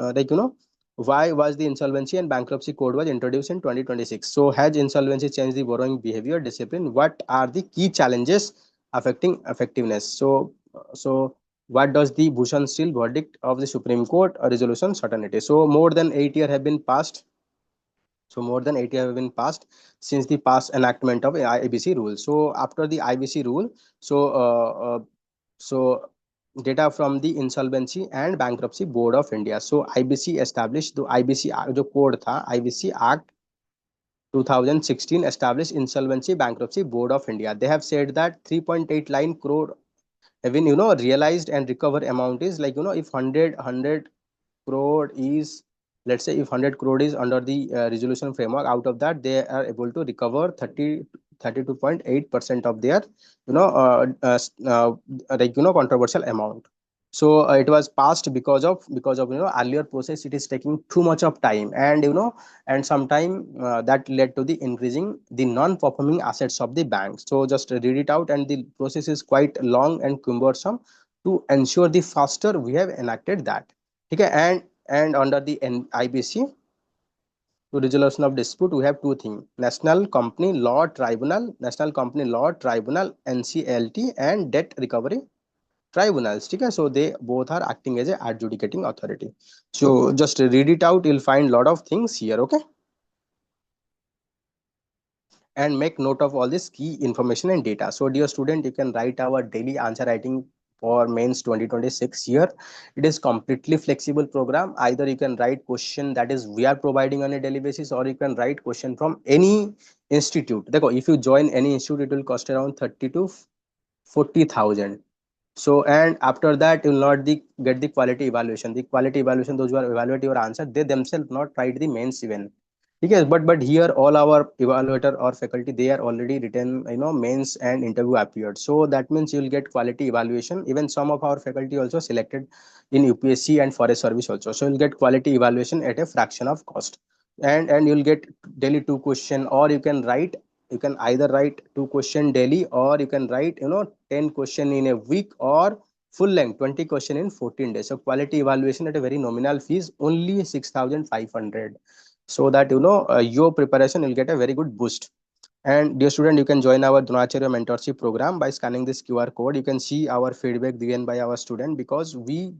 why was the insolvency and bankruptcy code was introduced in 2026? So has insolvency changed the borrowing behavior discipline? What are the key challenges affecting effectiveness? So what does the Bhushan Steel verdict of the Supreme Court resolution certainty? So more than 8 years have been passed. So more than 8 years have been passed since the past enactment of IBC rule. So after the IBC rule, so data from the Insolvency and Bankruptcy Board of India. So IBC established the IBC जो code था, IBC Act 2016 established Insolvency Bankruptcy Board of India. They have said that 3.8 line crore have been realized, and recover amount is like if 100 crore is, let's say if 100 crore is under the resolution framework, out of that they are able to recover 32.8% of their you know uh, uh, uh, controversial amount. So it was passed because of earlier process. It is taking too much of time, and and sometime that led to the increasing the non-performing assets of the bank. So just read it out, and the process is quite long and cumbersome. To ensure the faster, we have enacted that. Okay. And under the IBC, to resolution of dispute, we have two things: National Company Law Tribunal, NCLT, and Debt Recovery Tribunals. Okay, so they both are acting as a adjudicating authority. So just read it out. You'll find lot of things here. Okay, and make note of all this key information and data. So dear student, you can write our daily answer writing for mains 2026 here. It is completely flexible program. Either you can write question that is we are providing on a daily basis, or you can write question from any institute. If you join any institute, it will cost around 30 to 40,000. So and after that you will not get the quality evaluation. The quality evaluation, those who are evaluate your answer, they themselves not write the mains even. Okay, but here all our evaluator or faculty, they are already written, mains and interview appeared. So that means you will get quality evaluation. Even some of our faculty also selected in UPSC and forest service also. So you'll get quality evaluation at a fraction of cost, and you'll get daily two question, or you can either write two question daily, or you can write 10 question in a week, or full length 20 question in 14 days. So quality evaluation at a very nominal fees, only 6,500. So that your preparation will get a very good boost. And dear student, you can join our Dronacharya mentorship program by scanning this QR code. You can see our feedback given by our student, because we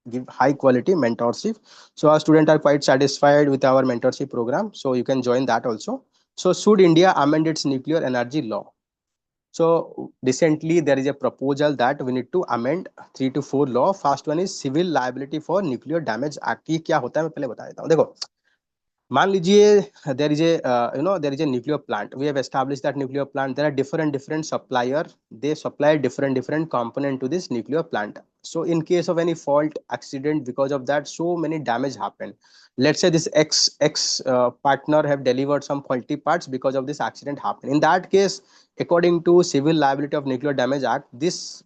give high quality mentorship. So our students are quite satisfied with our mentorship program. So you can join that also. So should India amend its nuclear energy law? So recently there is a proposal that we need to amend three to four law. First one is Civil Liability for Nuclear Damage Act. ये क्या होता है मैं पहले बता देता हूँ. देखो, मान लीजिए there is a there is a nuclear plant. We have established that nuclear plant. There are different supplier. They supply different component to this nuclear plant. So in case of any fault, accident, because of that, so many damage happen. Let's say this X partner have delivered some faulty parts, because of this accident happen. In that case, according to Civil Liability of Nuclear Damage Act, this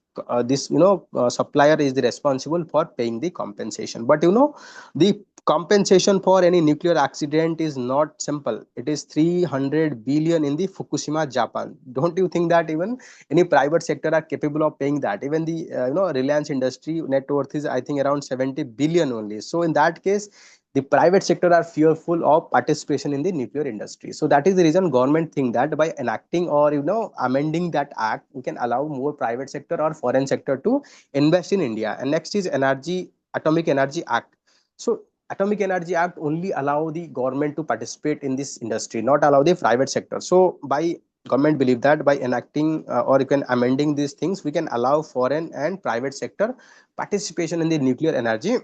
supplier is the responsible for paying the compensation. But the compensation for any nuclear accident is not simple. It is 300 billion in the Fukushima, Japan. Don't you think that even any private sector are capable of paying that? Even the Reliance industry net worth is, I think, around 70 billion only. So in that case, the private sector are fearful of participation in the nuclear industry. So that is the reason government think that by enacting or amending that act, we can allow more private sector or foreign sector to invest in India. And next is Atomic Energy Act. So Atomic Energy Act only allow the government to participate in this industry, not allow the private sector. So by government believe that by enacting or you can amending these things, we can allow foreign and private sector participation in the nuclear energy.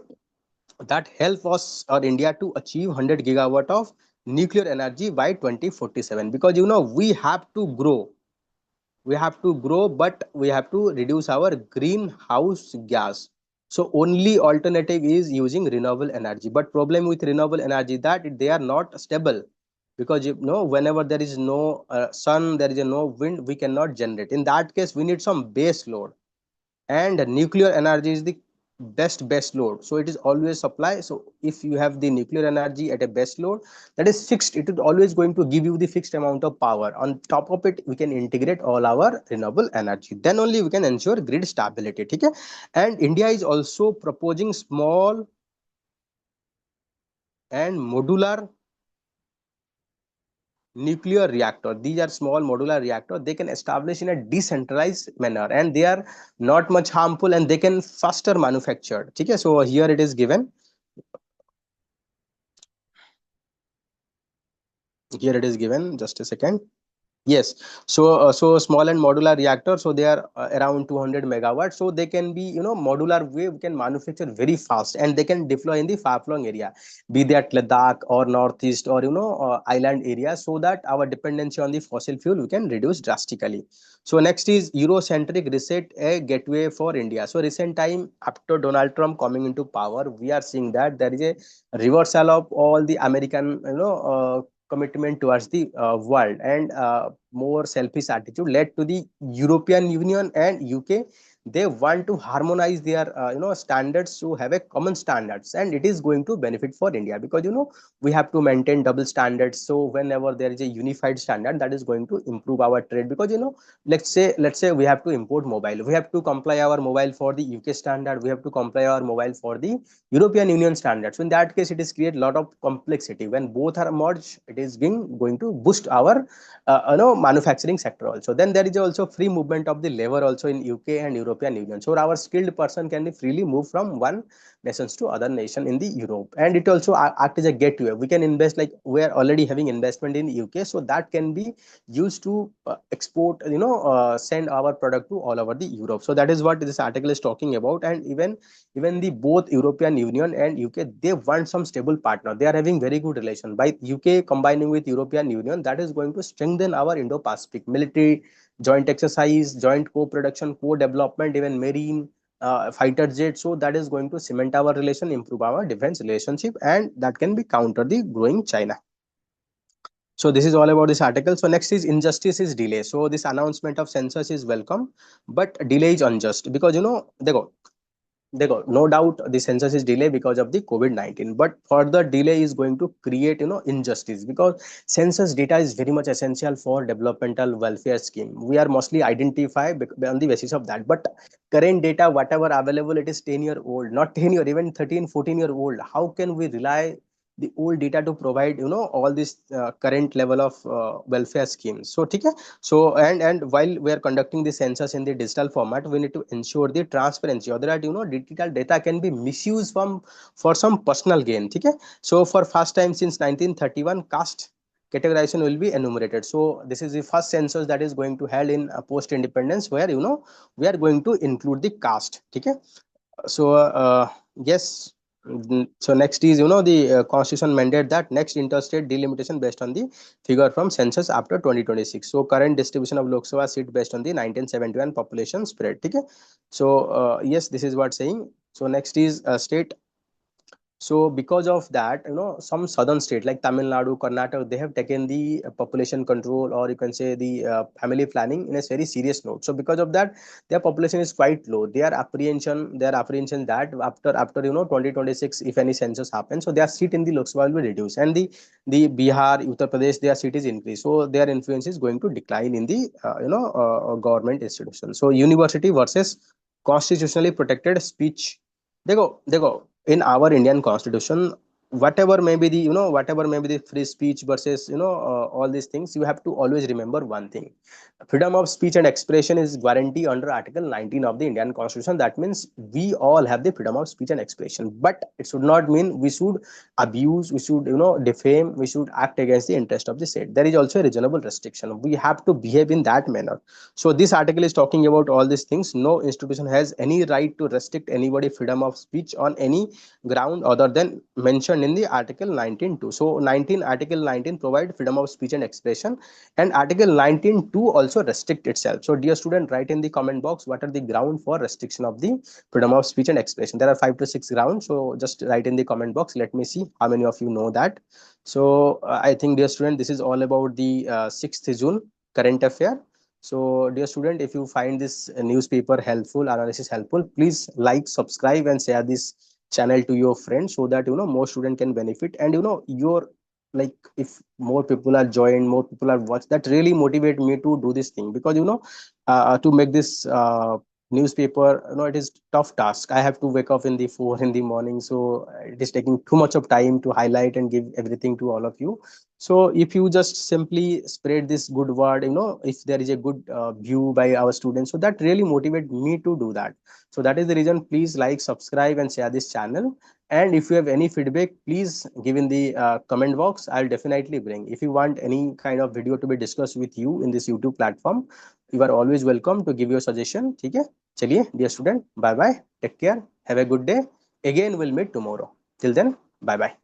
That help us or India to achieve 100 gigawatt of nuclear energy by 2047. Because we have to grow, but we have to reduce our greenhouse gas. So only alternative is using renewable energy. But problem with renewable energy that they are not stable, because whenever there is no sun, there is no wind, we cannot generate. In that case, we need some base load, and nuclear energy is the best load. So it is always supply. So if you have the nuclear energy at a best load, that is fixed, it is always going to give you the fixed amount of power. On top of it, we can integrate all our renewable energy, then only we can ensure grid stability. Okay? And India is also proposing small and modular nuclear reactor. These are small modular reactor. They can establish in a decentralized manner, and they are not much harmful, and they can faster manufactured. Okay? So here it is given. Here it is given. Just a second. Yes. So small and modular reactor, so they are around 200 megawatts. So they can be, modular way, we can manufacture very fast, and they can deploy in the far-flung area, be that Ladakh or Northeast or, island area, so that our dependency on the fossil fuel we can reduce drastically. So next is Eurocentric reset, a gateway for India. So recent time after Donald Trump coming into power, we are seeing that there is a reversal of all the American, commitment towards the world, and more selfish attitude led to the European Union and UK. They want to harmonize their standards to have a common standards, and it is going to benefit for India, because we have to maintain double standards. So whenever there is a unified standard, that is going to improve our trade. Because let's say we have to import mobile, we have to comply our mobile for the UK standard, we have to comply our mobile for the European Union standards. So in that case, it is create a lot of complexity. When both are merged, it is going to boost our manufacturing sector also. Then there is also free movement of the labor also in UK and European Union. So our skilled person can be freely move from one nations to other nation in the Europe. And it also act as a gateway. We can invest, like we are already having investment in UK, so that can be used to export, send our product to all over the Europe. So that is what this article is talking about. And even the both European Union and UK, they want some stable partner. They are having very good relation. By UK combining with European Union, that is going to strengthen our Indo-Pacific military, joint exercise, joint co-production, co-development, even marine fighter jet. So that is going to cement our relation, improve our defense relationship, and that can be counter the growing China. So this is all about this article. So next is injustice is delay. So this announcement of census is welcome, but delay is unjust because देखो, no doubt the census is delayed because of the COVID-19, but further delay is going to create injustice, because census data is very much essential for developmental welfare scheme. We are mostly identified on the basis of that, but current data whatever available, it is 10-year old, not 10-year, even 13, 14-year old. How can we rely the old data to provide all this current level of welfare schemes? So okay. So and while we are conducting the census in the digital format, we need to ensure the transparency, other that digital data can be misused for some personal gain. Okay. So for first time since 1931, caste categorization will be enumerated. So this is the first census that is going to held in post independence, where we are going to include the caste. Okay. So yes. So next is the constitution mandate that next interstate delimitation based on the figure from census after 2026. So current distribution of Lok Sabha seat based on the 1971 population spread. Okay. So yes, this is what saying. So next is state. So because of that, some southern state like Tamil Nadu, Karnataka, they have taken the population control, or you can say the family planning in a very serious note. So because of that, their population is quite low. Their apprehension that after 2026, if any census happens, so their seat in the Lok Sabha will be reduced, and the Bihar, Uttar Pradesh, their seat is increased. So their influence is going to decline in the government institution. So university versus constitutionally protected speech. देखो in our Indian constitution, whatever may be the free speech versus all these things, you have to always remember one thing: freedom of speech and expression is guaranteed under Article 19 of the Indian Constitution. That means we all have the freedom of speech and expression, but it should not mean we should abuse, we should defame, we should act against the interest of the state. There is also a reasonable restriction. We have to behave in that manner. So this article is talking about all these things. No institution has any right to restrict anybody freedom of speech on any ground other than mentioned in the Article 19.2. So 19 Article 19 provide freedom of speech and expression, and Article 19.2 also restrict itself. So dear student, write in the comment box what are the ground for restriction of the freedom of speech and expression. There are 5 to 6 grounds. So just write in the comment box. Let me see how many of you know that. So I think, dear student, this is all about the 6th June current affair. So dear student, if you find this newspaper helpful, analysis helpful, please like, subscribe, and share this channel to your friends, so that more student can benefit. And your, like, if more people are joined, more people are watched, that really motivate me to do this thing, because to make this newspaper, it is tough task. I have to wake up in the 4 in the morning, so it is taking too much of time to highlight and give everything to all of you. So if you just simply spread this good word, if there is a good view by our students, so that really motivate me to do that. So that is the reason. Please like, subscribe, and share this channel. And if you have any feedback, please give in the comment box. I'll definitely bring. If you want any kind of video to be discussed with you in this YouTube platform, you are always welcome to give your suggestion. ठीक है? चलिए, dear student, bye bye. Take care. Have a good day. Again, we'll meet tomorrow. Till then, bye bye.